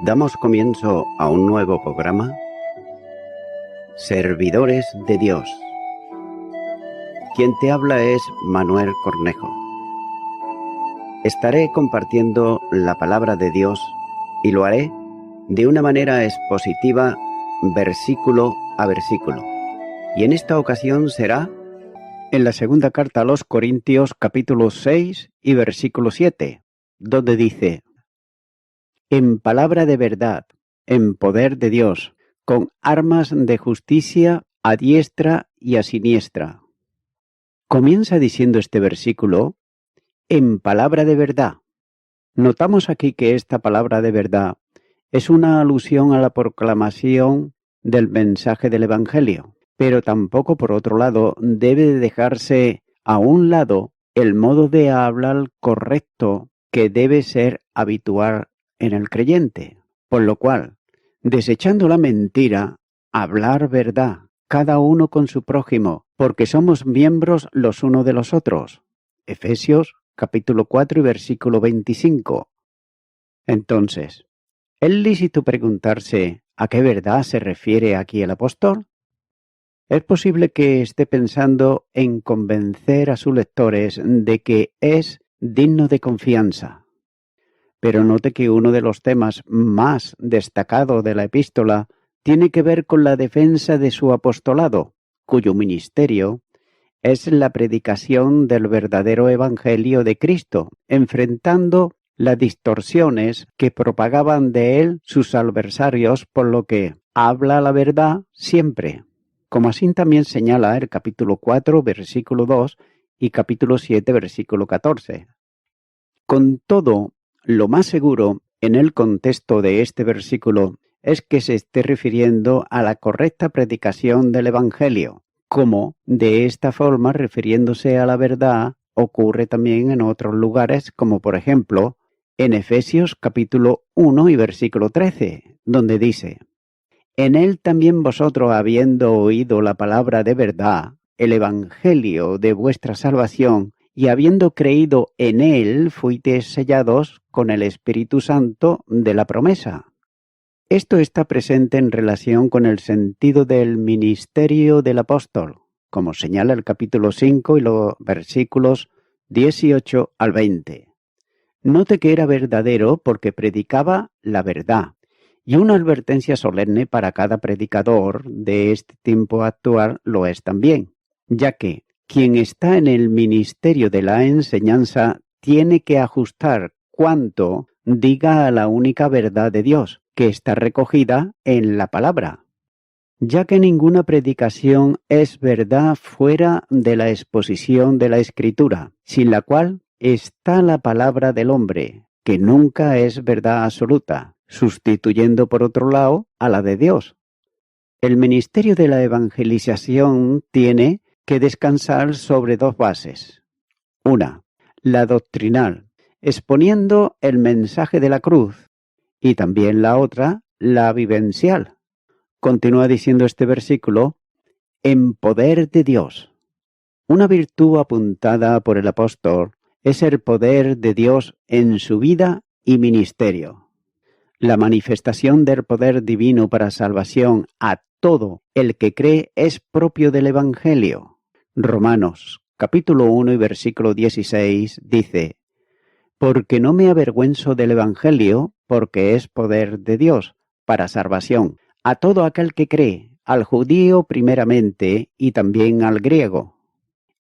Damos comienzo a un nuevo programa, Servidores de Dios. Quien te habla es Manuel Cornejo. Estaré compartiendo la palabra de Dios y lo haré de una manera expositiva, versículo a versículo. Y en esta ocasión será en la segunda carta a los Corintios, capítulo 6 y versículo 7, donde dice: en palabra de verdad, en poder de Dios, con armas de justicia a diestra y a siniestra. Comienza diciendo este versículo, en palabra de verdad. Notamos aquí que esta palabra de verdad es una alusión a la proclamación del mensaje del Evangelio, pero tampoco, por otro lado, debe de dejarse a un lado el modo de hablar correcto que debe ser habitual en el creyente, por lo cual, desechando la mentira, hablar verdad, cada uno con su prójimo, porque somos miembros los unos de los otros. Efesios capítulo 4 y versículo 25. Entonces, ¿es lícito preguntarse a qué verdad se refiere aquí el apóstol? Es posible que esté pensando en convencer a sus lectores de que es digno de confianza. Pero note que uno de los temas más destacados de la epístola tiene que ver con la defensa de su apostolado, cuyo ministerio es la predicación del verdadero evangelio de Cristo, enfrentando las distorsiones que propagaban de él sus adversarios, por lo que habla la verdad siempre, como así también señala el capítulo 4, versículo 2 y capítulo 7, versículo 14. Con todo, lo más seguro en el contexto de este versículo es que se esté refiriendo a la correcta predicación del Evangelio, como de esta forma, refiriéndose a la verdad, ocurre también en otros lugares, como por ejemplo en Efesios capítulo 1 y versículo 13, donde dice: en él también vosotros, habiendo oído la palabra de verdad, el Evangelio de vuestra salvación, y habiendo creído en él, fuisteis sellados con el Espíritu Santo de la promesa. Esto está presente en relación con el sentido del ministerio del apóstol, como señala el capítulo 5 y los versículos 18 al 20. Note que era verdadero porque predicaba la verdad, y una advertencia solemne para cada predicador de este tiempo actual lo es también, ya que quien está en el ministerio de la enseñanza tiene que ajustar cuanto diga a la única verdad de Dios, que está recogida en la palabra, ya que ninguna predicación es verdad fuera de la exposición de la Escritura, sin la cual está la palabra del hombre, que nunca es verdad absoluta, sustituyendo por otro lado a la de Dios. El ministerio de la evangelización tiene que descansar sobre dos bases. Una, la doctrinal, exponiendo el mensaje de la cruz, y también la otra, la vivencial. Continúa diciendo este versículo, en poder de Dios. Una virtud apuntada por el apóstol es el poder de Dios en su vida y ministerio. La manifestación del poder divino para salvación a todo el que cree es propio del Evangelio. Romanos, capítulo 1 y versículo 16 dice: porque no me avergüenzo del Evangelio, porque es poder de Dios para salvación a todo aquel que cree, al judío primeramente y también al griego.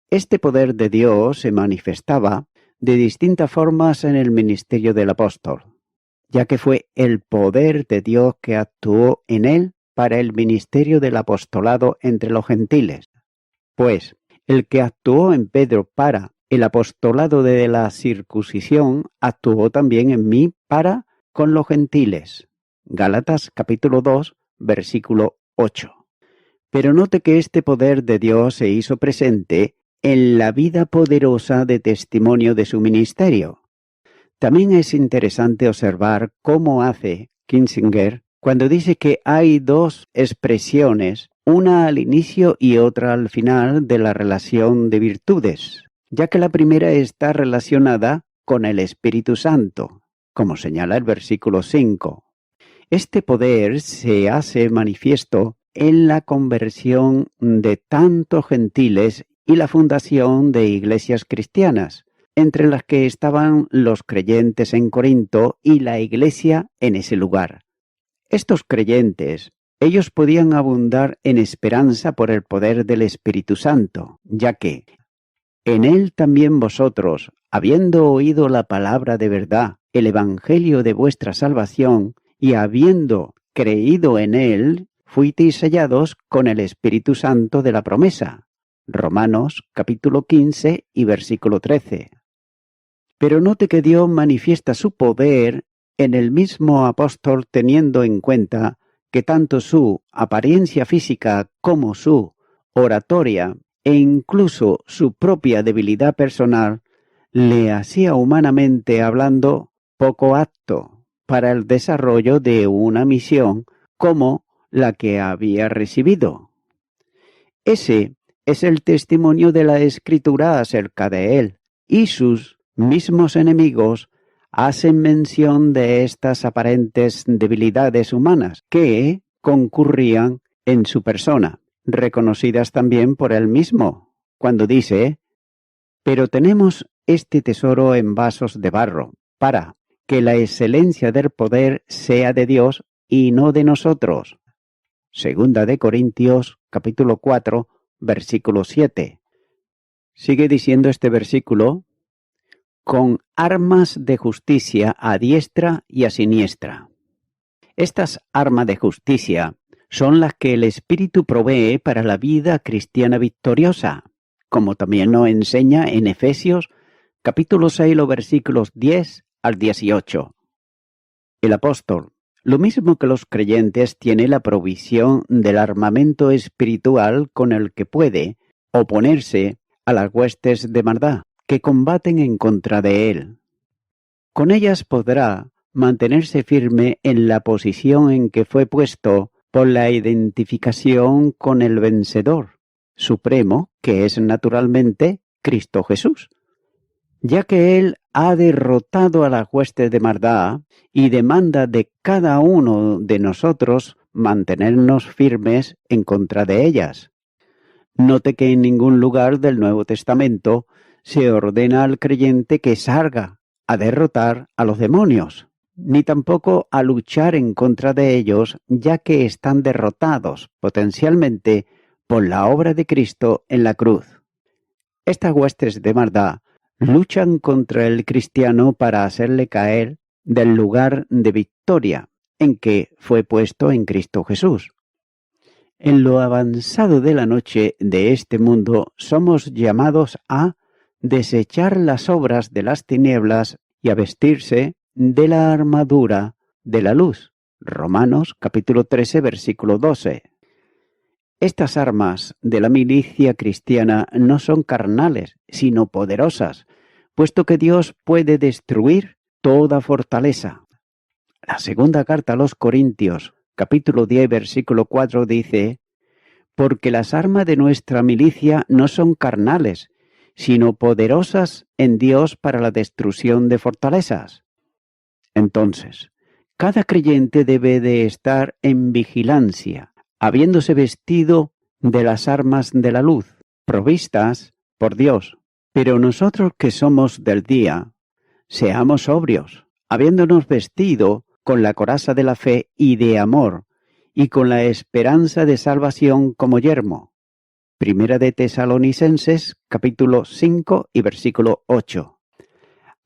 Este poder de Dios se manifestaba de distintas formas en el ministerio del apóstol, ya que fue el poder de Dios que actuó en él para el ministerio del apostolado entre los gentiles. Pues el que actuó en Pedro para el apostolado de la circuncisión, actuó también en mí para con los gentiles. Gálatas capítulo 2, versículo 8. Pero note que este poder de Dios se hizo presente en la vida poderosa de testimonio de su ministerio. También es interesante observar cómo hace Kinsinger cuando dice que hay dos expresiones, una al inicio y otra al final de la relación de virtudes, ya que la primera está relacionada con el Espíritu Santo, como señala el versículo 5, Este poder se hace manifiesto en la conversión de tantos gentiles y la fundación de iglesias cristianas, entre las que estaban los creyentes en Corinto y la iglesia en ese lugar. Estos creyentes, ellos podían abundar en esperanza por el poder del Espíritu Santo, ya que en él también vosotros, habiendo oído la palabra de verdad, el evangelio de vuestra salvación, y habiendo creído en él, fuisteis sellados con el Espíritu Santo de la promesa. Romanos capítulo 15 y versículo 13. Pero note que Dios manifiesta su poder en el mismo apóstol, teniendo en cuenta que tanto su apariencia física como su oratoria e incluso su propia debilidad personal le hacía humanamente hablando poco apto para el desarrollo de una misión como la que había recibido. Ese es el testimonio de la Escritura acerca de él, y sus mismos enemigos hacen mención de estas aparentes debilidades humanas que concurrían en su persona, reconocidas también por él mismo, cuando dice: pero tenemos este tesoro en vasos de barro, para que la excelencia del poder sea de Dios y no de nosotros. Segunda de Corintios, capítulo 4, versículo 7. Sigue diciendo este versículo: con armas de justicia a diestra y a siniestra. Estas armas de justicia son las que el Espíritu provee para la vida cristiana victoriosa, como también nos enseña en Efesios capítulo 6, los versículos 10 al 18. El apóstol, lo mismo que los creyentes, tiene la provisión del armamento espiritual con el que puede oponerse a las huestes de maldad que combaten en contra de él. Con ellas podrá mantenerse firme en la posición en que fue puesto por la identificación con el vencedor supremo, que es naturalmente Cristo Jesús, ya que él ha derrotado a las huestes de maldad y demanda de cada uno de nosotros mantenernos firmes en contra de ellas. Note que en ningún lugar del Nuevo Testamento se ordena al creyente que salga a derrotar a los demonios, ni tampoco a luchar en contra de ellos, ya que están derrotados potencialmente por la obra de Cristo en la cruz. Estas huestes de maldad luchan contra el cristiano para hacerle caer del lugar de victoria en que fue puesto en Cristo Jesús. En lo avanzado de la noche de este mundo somos llamados a desechar las obras de las tinieblas y a vestirse de la armadura de la luz. Romanos capítulo 13, versículo 12. Estas armas de la milicia cristiana no son carnales, sino poderosas, puesto que Dios puede destruir toda fortaleza. La segunda carta a los Corintios, capítulo 10, versículo 4 dice: porque las armas de nuestra milicia no son carnales, sino poderosas en Dios para la destrucción de fortalezas. Entonces, cada creyente debe de estar en vigilancia, habiéndose vestido de las armas de la luz, provistas por Dios. Pero nosotros que somos del día, seamos sobrios, habiéndonos vestido con la coraza de la fe y de amor, y con la esperanza de salvación como yermo. Primera de Tesalonicenses, capítulo 5 y versículo 8.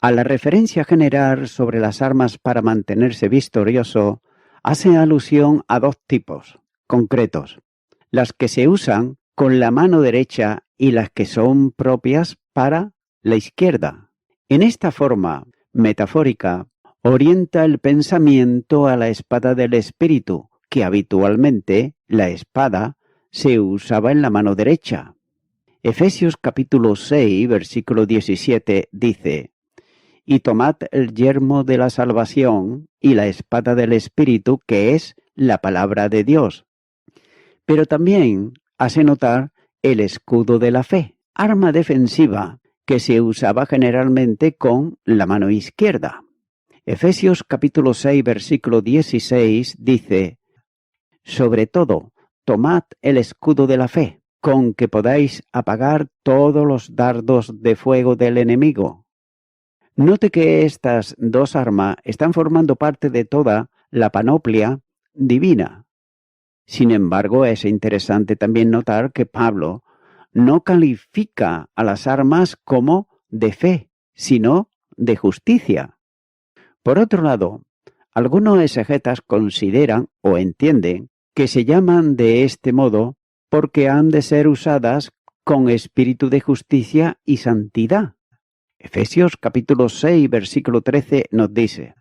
A la referencia general sobre las armas para mantenerse victorioso, hace alusión a dos tipos concretos: las que se usan con la mano derecha y las que son propias para la izquierda. En esta forma metafórica, orienta el pensamiento a la espada del Espíritu, que habitualmente la espada se usaba en la mano derecha. Efesios capítulo 6, versículo 17 dice: y tomad el yermo de la salvación y la espada del Espíritu, que es la palabra de Dios. Pero también hace notar el escudo de la fe, arma defensiva que se usaba generalmente con la mano izquierda. Efesios capítulo 6, versículo 16 dice: Sobre todo, tomad el escudo de la fe, con que podáis apagar todos los dardos de fuego del enemigo. Note que estas dos armas están formando parte de toda la panoplia divina. Sin embargo, es interesante también notar que Pablo no califica a las armas como de fe, sino de justicia. Por otro lado, algunos exegetas consideran o entienden que se llaman de este modo porque han de ser usadas con espíritu de justicia y santidad. Efesios capítulo 6, versículo 13 nos dice: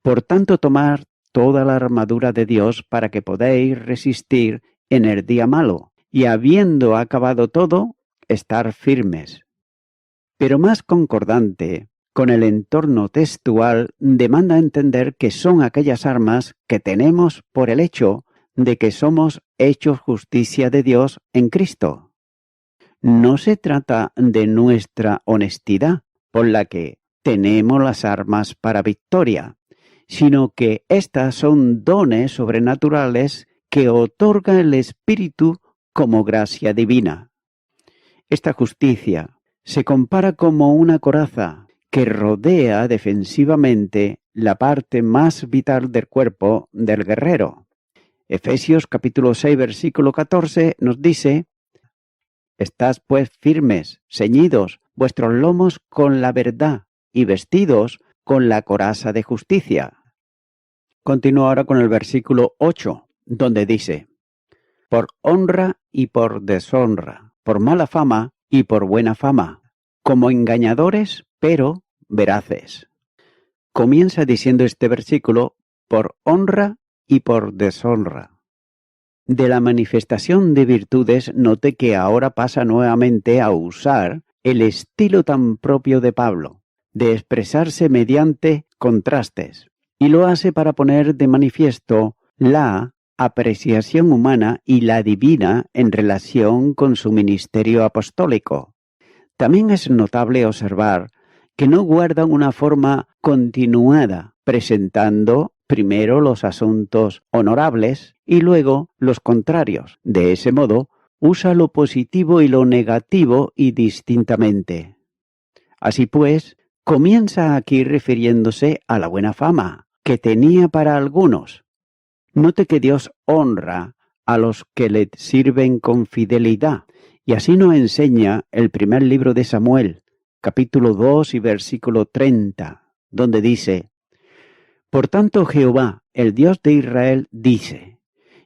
Por tanto, tomad toda la armadura de Dios para que podáis resistir en el día malo, y habiendo acabado todo, estar firmes. Pero más concordante con el entorno textual, demanda entender que son aquellas armas que tenemos por el hecho de que somos hechos justicia de Dios en Cristo. No se trata de nuestra honestidad, por la que tenemos las armas para victoria, sino que éstas son dones sobrenaturales que otorga el Espíritu como gracia divina. Esta justicia se compara como una coraza que rodea defensivamente la parte más vital del cuerpo del guerrero. Efesios capítulo 6, versículo 14 nos dice: Estad pues firmes, ceñidos vuestros lomos con la verdad y vestidos con la coraza de justicia. Continúo ahora con el versículo 8, donde dice: Por honra y por deshonra, por mala fama y por buena fama, como engañadores, pero veraces. Comienza diciendo este versículo: por honra y por deshonra. De la manifestación de virtudes, note que ahora pasa nuevamente a usar el estilo tan propio de Pablo, de expresarse mediante contrastes, y lo hace para poner de manifiesto la apreciación humana y la divina en relación con su ministerio apostólico. También es notable observar que no guardan una forma continuada, presentando primero los asuntos honorables y luego los contrarios. De ese modo, usa lo positivo y lo negativo y distintamente. Así pues, comienza aquí refiriéndose a la buena fama que tenía para algunos. Note que Dios honra a los que le sirven con fidelidad, y así nos enseña el primer libro de Samuel, capítulo 2 y versículo 30, donde dice: Por tanto Jehová, el Dios de Israel, dice: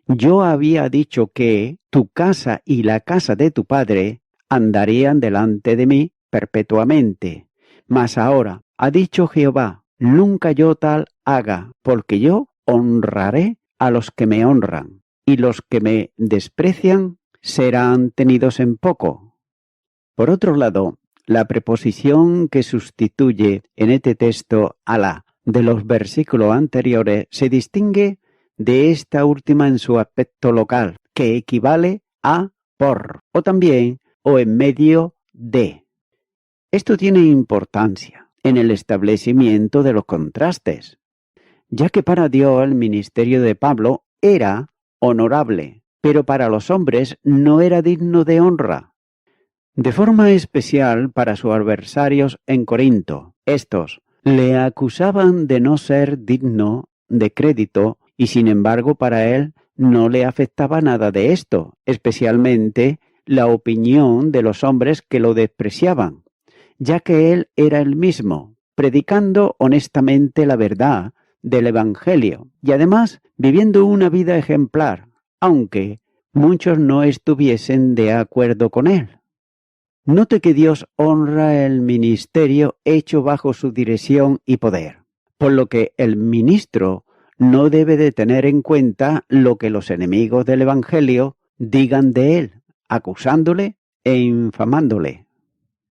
Yo había dicho que tu casa y la casa de tu padre andarían delante de mí perpetuamente. Mas ahora, ha dicho Jehová, nunca yo tal haga, porque yo honraré a los que me honran, y los que me desprecian serán tenidos en poco. Por otro lado, la preposición que sustituye en este texto a la de los versículos anteriores se distingue de esta última en su aspecto local, que equivale a por, o también o en medio de. Esto tiene importancia en el establecimiento de los contrastes, ya que para Dios el ministerio de Pablo era honorable, pero para los hombres no era digno de honra. De forma especial para sus adversarios en Corinto. Estos le acusaban de no ser digno de crédito y sin embargo para él no le afectaba nada de esto, especialmente la opinión de los hombres que lo despreciaban, ya que él era el mismo, predicando honestamente la verdad del Evangelio y además viviendo una vida ejemplar, aunque muchos no estuviesen de acuerdo con él. Note que Dios honra el ministerio hecho bajo su dirección y poder, por lo que el ministro no debe de tener en cuenta lo que los enemigos del Evangelio digan de él, acusándole e infamándole.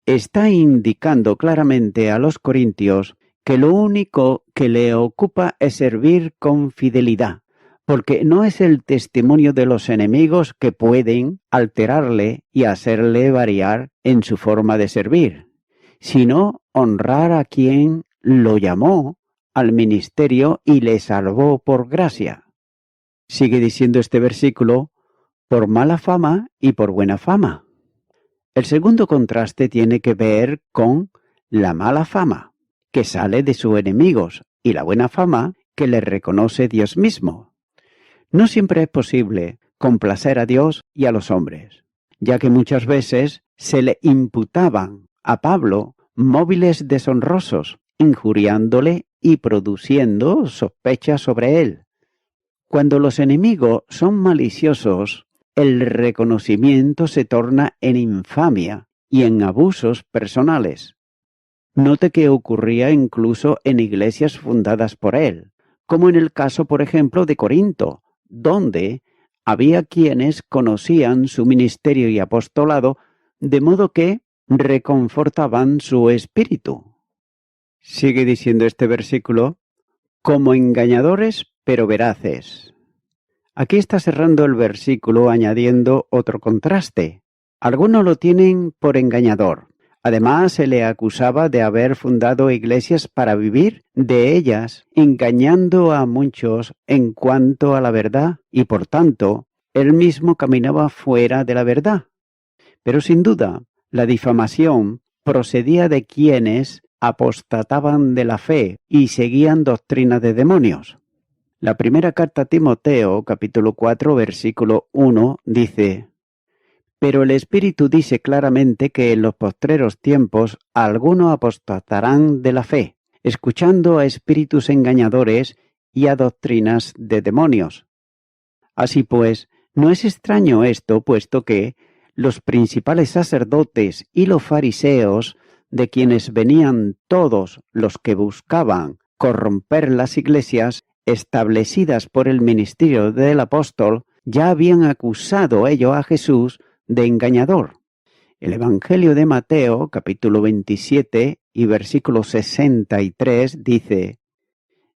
Está indicando claramente a los corintios que lo único que le ocupa es servir con fidelidad, porque no es el testimonio de los enemigos que pueden alterarle y hacerle variar en su forma de servir, sino honrar a quien lo llamó al ministerio y le salvó por gracia. Sigue diciendo este versículo, por mala fama y por buena fama. El segundo contraste tiene que ver con la mala fama, que sale de sus enemigos, y la buena fama, que le reconoce Dios mismo. No siempre es posible complacer a Dios y a los hombres, ya que muchas veces se le imputaban a Pablo móviles deshonrosos, injuriándole y produciendo sospechas sobre él. Cuando los enemigos son maliciosos, el reconocimiento se torna en infamia y en abusos personales. Note que ocurría incluso en iglesias fundadas por él, como en el caso, por ejemplo, de Corinto, donde había quienes conocían su ministerio y apostolado, de modo que reconfortaban su espíritu. Sigue diciendo este versículo, como engañadores pero veraces. Aquí está cerrando el versículo añadiendo otro contraste. Algunos lo tienen por engañador. Además, se le acusaba de haber fundado iglesias para vivir de ellas, engañando a muchos en cuanto a la verdad, y por tanto, él mismo caminaba fuera de la verdad. Pero sin duda, la difamación procedía de quienes apostataban de la fe y seguían doctrinas de demonios. La primera carta a Timoteo, capítulo 4, versículo 1, dice: pero el Espíritu dice claramente que en los postreros tiempos algunos apostatarán de la fe, escuchando a espíritus engañadores y a doctrinas de demonios. Así pues, no es extraño esto, puesto que los principales sacerdotes y los fariseos, de quienes venían todos los que buscaban corromper las iglesias establecidas por el ministerio del apóstol, ya habían acusado ellos a Jesús de engañador. El Evangelio de Mateo, capítulo 27 y versículo 63, dice: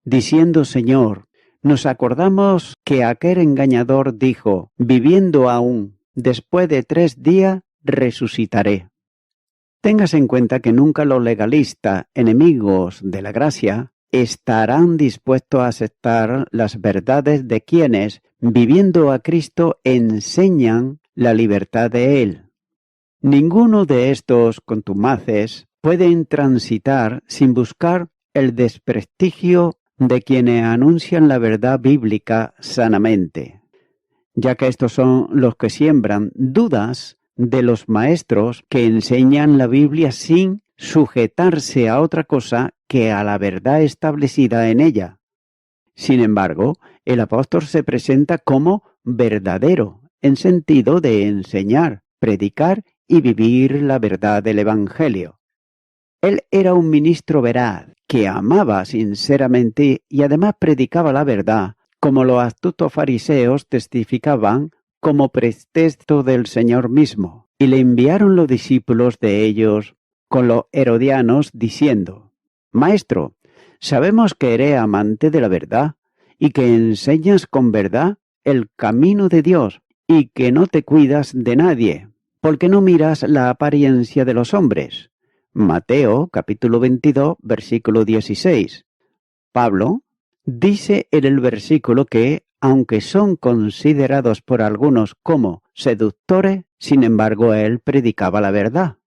diciendo, Señor, nos acordamos que aquel engañador dijo, viviendo aún, después de 3 días resucitaré. Tengas en cuenta que nunca los legalistas, enemigos de la gracia, estarán dispuestos a aceptar las verdades de quienes, viviendo a Cristo, enseñan la libertad de Él. Ninguno de estos contumaces pueden transitar sin buscar el desprestigio de quienes anuncian la verdad bíblica sanamente, ya que estos son los que siembran dudas de los maestros que enseñan la Biblia sin sujetarse a otra cosa que a la verdad establecida en ella. Sin embargo, el apóstol se presenta como verdadero, en sentido de enseñar, predicar y vivir la verdad del Evangelio. Él era un ministro veraz, que amaba sinceramente y además predicaba la verdad, como los astutos fariseos testificaban como pretexto del Señor mismo, y le enviaron los discípulos de ellos con los herodianos diciendo: Maestro, sabemos que eres amante de la verdad y que enseñas con verdad el camino de Dios y que no te cuidas de nadie, porque no miras la apariencia de los hombres. Mateo, capítulo 22, versículo 16. Pablo dice en el versículo que, aunque son considerados por algunos como seductores, sin embargo él predicaba la verdad.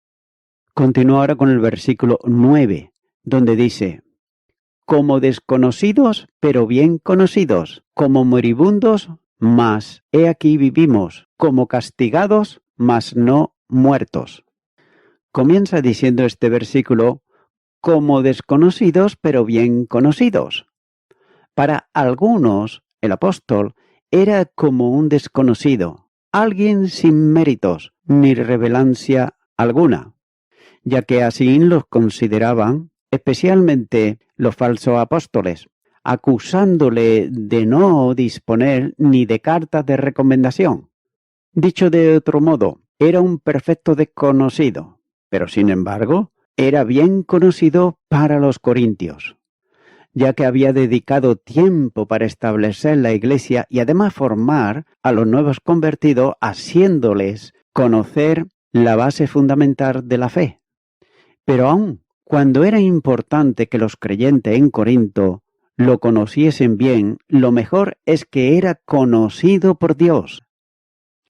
Continúa ahora con el versículo 9, donde dice: como desconocidos, pero bien conocidos, como moribundos, mas he aquí vivimos, como castigados, mas no muertos. Comienza diciendo este versículo, como desconocidos, pero bien conocidos. Para algunos, el apóstol era como un desconocido, alguien sin méritos ni relevancia alguna, ya que así los consideraban, especialmente los falsos apóstoles, acusándole de no disponer ni de cartas de recomendación. Dicho de otro modo, era un perfecto desconocido, pero sin embargo, era bien conocido para los corintios, ya que había dedicado tiempo para establecer la iglesia y además formar a los nuevos convertidos, haciéndoles conocer la base fundamental de la fe. Pero aun Cuando era importante que los creyentes en Corinto lo conociesen bien, lo mejor es que era conocido por Dios.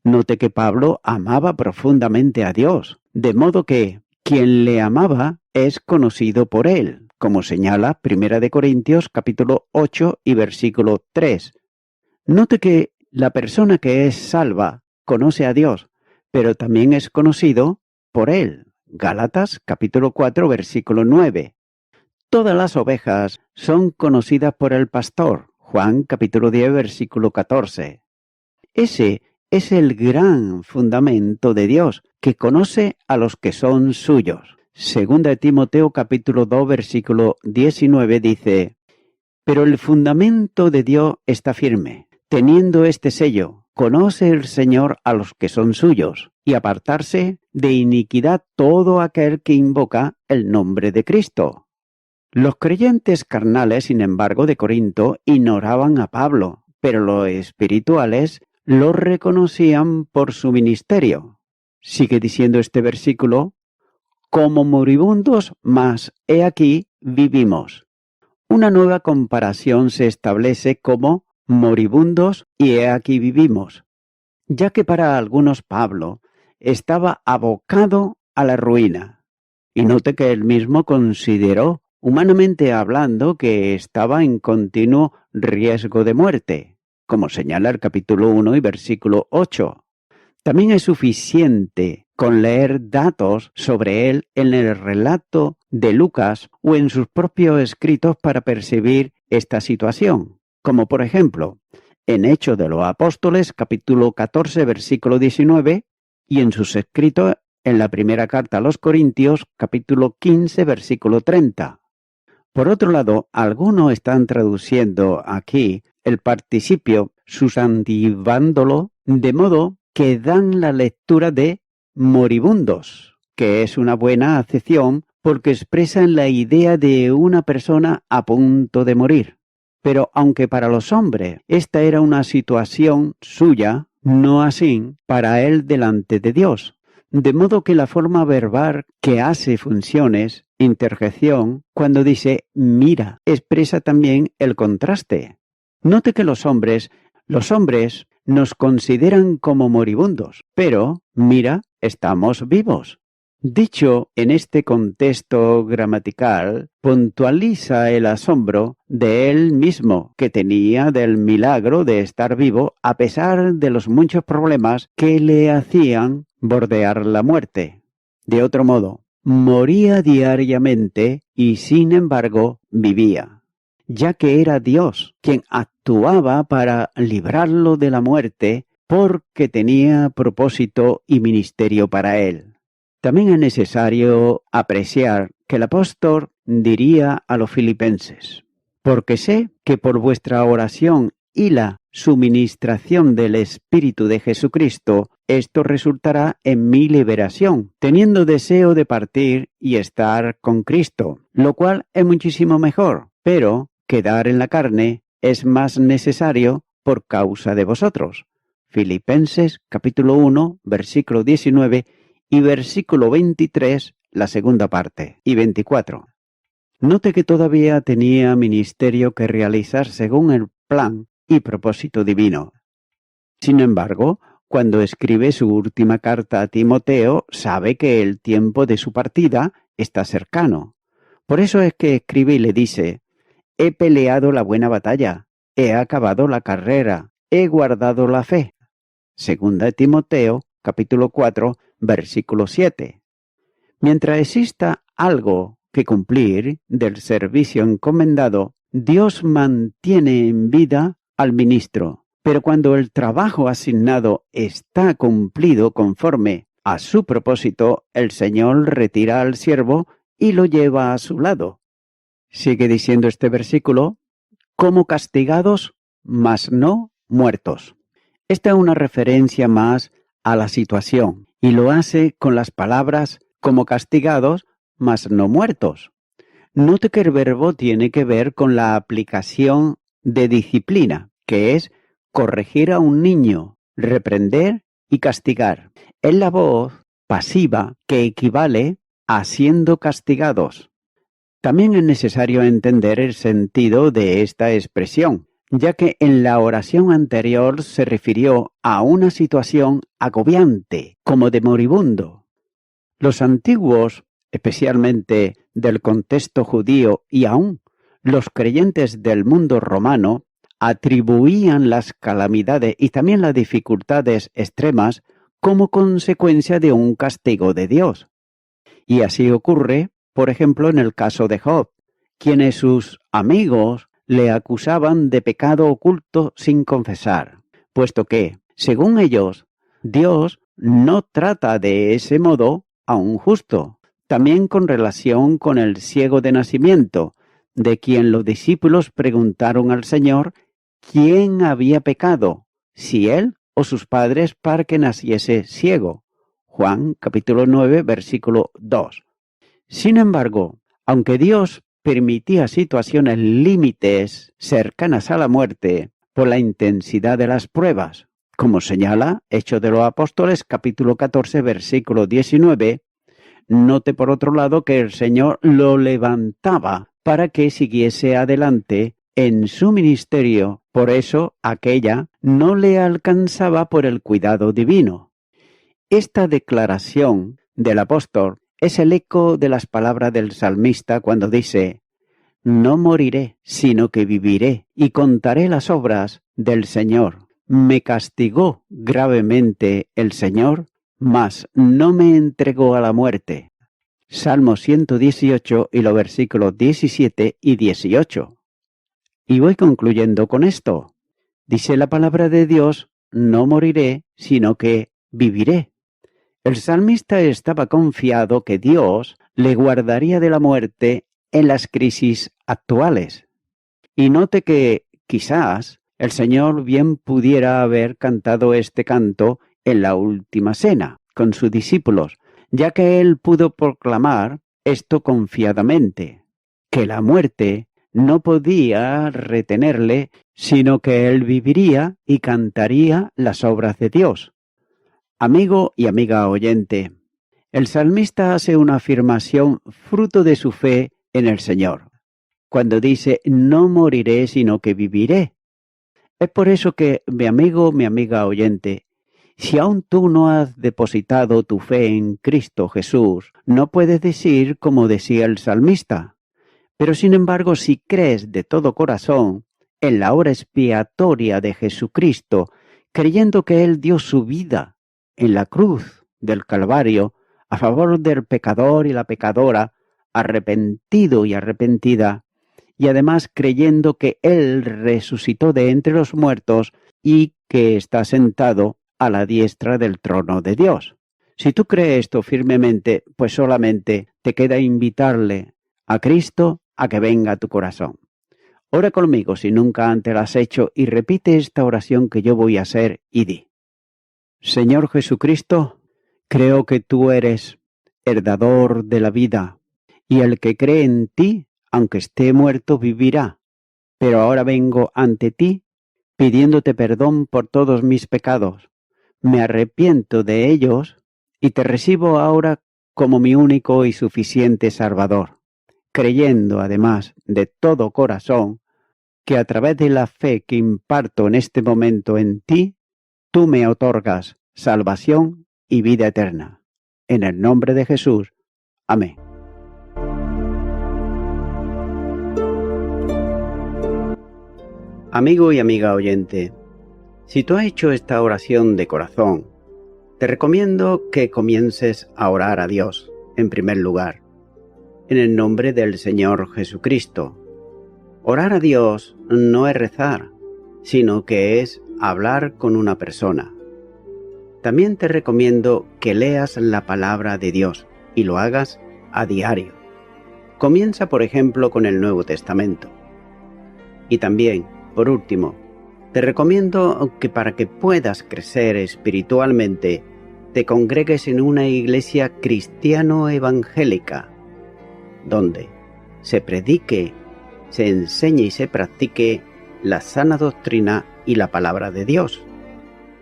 Note que Pablo amaba profundamente a Dios, de modo que quien le amaba es conocido por él, como señala 1 Corintios capítulo 8 y versículo 3. Note que la persona que es salva conoce a Dios, pero también es conocido por él. Gálatas capítulo 4 versículo 9. Todas las ovejas son conocidas por el pastor. Juan capítulo 10 versículo 14. Ese es el gran fundamento de Dios, que conoce a los que son suyos. Segunda de Timoteo capítulo 2 versículo 19 dice: pero el fundamento de Dios está firme, teniendo este sello: conoce el Señor a los que son suyos, y apartarse de iniquidad todo aquel que invoca el nombre de Cristo. Los creyentes carnales, sin embargo, de Corinto, ignoraban a Pablo, pero los espirituales lo reconocían por su ministerio. Sigue diciendo este versículo: como moribundos, mas he aquí vivimos. Una nueva comparación se establece como moribundos y he aquí vivimos, ya que para algunos Pablo estaba abocado a la ruina. Y note que él mismo consideró, humanamente hablando, que estaba en continuo riesgo de muerte, como señala el capítulo 1 y versículo 8. También es suficiente con leer datos sobre él en el relato de Lucas o en sus propios escritos para percibir esta situación, como por ejemplo en Hechos de los Apóstoles capítulo 14 versículo 19 y en sus escritos en la primera carta a los Corintios capítulo 15 versículo 30. Por otro lado, algunos están traduciendo aquí el participio sustantivándolo de modo que dan la lectura de moribundos, que es una buena acepción porque expresan la idea de una persona a punto de morir. Pero aunque para los hombres esta era una situación suya, no así para él delante de Dios. De modo que la forma verbal que hace funciones, interjección, cuando dice mira, expresa también el contraste. Note que los hombres nos consideran como moribundos, pero, mira, estamos vivos. Dicho en este contexto gramatical, puntualiza el asombro de él mismo que tenía del milagro de estar vivo a pesar de los muchos problemas que le hacían bordear la muerte. De otro modo, moría diariamente y sin embargo vivía, ya que era Dios quien actuaba para librarlo de la muerte porque tenía propósito y ministerio para él. También es necesario apreciar que el apóstol diría a los filipenses: porque sé que por vuestra oración y la suministración del Espíritu de Jesucristo, esto resultará en mi liberación, teniendo deseo de partir y estar con Cristo, lo cual es muchísimo mejor, pero quedar en la carne es más necesario por causa de vosotros. Filipenses capítulo 1, versículo 19 y versículo 23, la segunda parte, y 24. Note que todavía tenía ministerio que realizar según el plan y propósito divino. Sin embargo, cuando escribe su última carta a Timoteo, sabe que el tiempo de su partida está cercano. Por eso es que escribe y le dice: he peleado la buena batalla, he acabado la carrera, he guardado la fe. Segunda de Timoteo, capítulo 4, versículo 7. Mientras exista algo que cumplir del servicio encomendado, Dios mantiene en vida al ministro, pero cuando el trabajo asignado está cumplido conforme a su propósito, el Señor retira al siervo y lo lleva a su lado. Sigue diciendo este versículo: como castigados, mas no muertos. Esta es una referencia más a la situación, y lo hace con las palabras como castigados, mas no muertos. Note que el verbo tiene que ver con la aplicación de disciplina, que es corregir a un niño, reprender y castigar. Es la voz pasiva que equivale a siendo castigados. También es necesario entender el sentido de esta expresión, ya que en la oración anterior se refirió a una situación agobiante, como de moribundo. Los antiguos, especialmente del contexto judío y aún los creyentes del mundo romano, atribuían las calamidades y también las dificultades extremas como consecuencia de un castigo de Dios. Y así ocurre, por ejemplo, en el caso de Job, quienes sus amigos le acusaban de pecado oculto sin confesar, puesto que, según ellos, Dios no trata de ese modo a un justo. También con relación con el ciego de nacimiento, de quien los discípulos preguntaron al Señor quién había pecado, si él o sus padres, para que naciese ciego. Juan capítulo 9, versículo 2. Sin embargo, aunque Dios permitía situaciones límites cercanas a la muerte por la intensidad de las pruebas, como señala Hechos de los Apóstoles capítulo 14, versículo 19, note por otro lado que el Señor lo levantaba para que siguiese adelante en su ministerio. Por eso aquella no le alcanzaba por el cuidado divino. Esta declaración del apóstol es el eco de las palabras del salmista cuando dice: no moriré, sino que viviré y contaré las obras del Señor. Me castigó gravemente el Señor, mas no me entregó a la muerte. Salmo 118 y los versículos 17 y 18. Y voy concluyendo con esto. Dice la palabra de Dios: no moriré, sino que viviré. El salmista estaba confiado que Dios le guardaría de la muerte en las crisis actuales. Y note que quizás el Señor bien pudiera haber cantado este canto en la última cena con sus discípulos, ya que él pudo proclamar esto confiadamente, que la muerte no podía retenerle, sino que él viviría y cantaría las obras de Dios. Amigo y amiga oyente, el salmista hace una afirmación fruto de su fe en el Señor, cuando dice: no moriré, sino que viviré. Es por eso que, mi amigo, mi amiga oyente, si aún tú no has depositado tu fe en Cristo Jesús, no puedes decir como decía el salmista. Pero sin embargo, si crees de todo corazón en la obra expiatoria de Jesucristo, creyendo que Él dio su vida en la cruz del Calvario a favor del pecador y la pecadora, arrepentido y arrepentida, y además creyendo que Él resucitó de entre los muertos y que está sentado a la diestra del trono de Dios. Si tú crees esto firmemente, pues solamente te queda invitarle a Cristo a que venga a tu corazón. Ora conmigo si nunca antes lo has hecho y repite esta oración que yo voy a hacer y di: Señor Jesucristo, creo que tú eres el dador de la vida, y el que cree en ti, aunque esté muerto, vivirá. Pero ahora vengo ante ti pidiéndote perdón por todos mis pecados. Me arrepiento de ellos y te recibo ahora como mi único y suficiente Salvador, creyendo además de todo corazón que a través de la fe que imparto en este momento en ti, tú me otorgas salvación y vida eterna. En el nombre de Jesús. Amén. Amigo y amiga oyente, si tú has hecho esta oración de corazón, te recomiendo que comiences a orar a Dios, en primer lugar, en el nombre del Señor Jesucristo. Orar a Dios no es rezar, sino que es hablar con una persona. También te recomiendo que leas la palabra de Dios y lo hagas a diario. Comienza, por ejemplo, con el Nuevo Testamento. Y también, por último, te recomiendo que para que puedas crecer espiritualmente, te congregues en una iglesia cristiano-evangélica, donde se predique, se enseñe y se practique la sana doctrina y la palabra de Dios.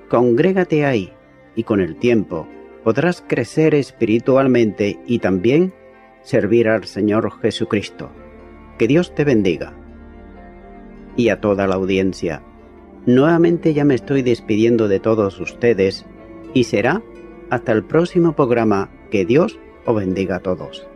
Congrégate ahí y con el tiempo podrás crecer espiritualmente y también servir al Señor Jesucristo. Que Dios te bendiga. Y a toda la audiencia, nuevamente ya me estoy despidiendo de todos ustedes y será hasta el próximo programa. Que Dios os bendiga a todos.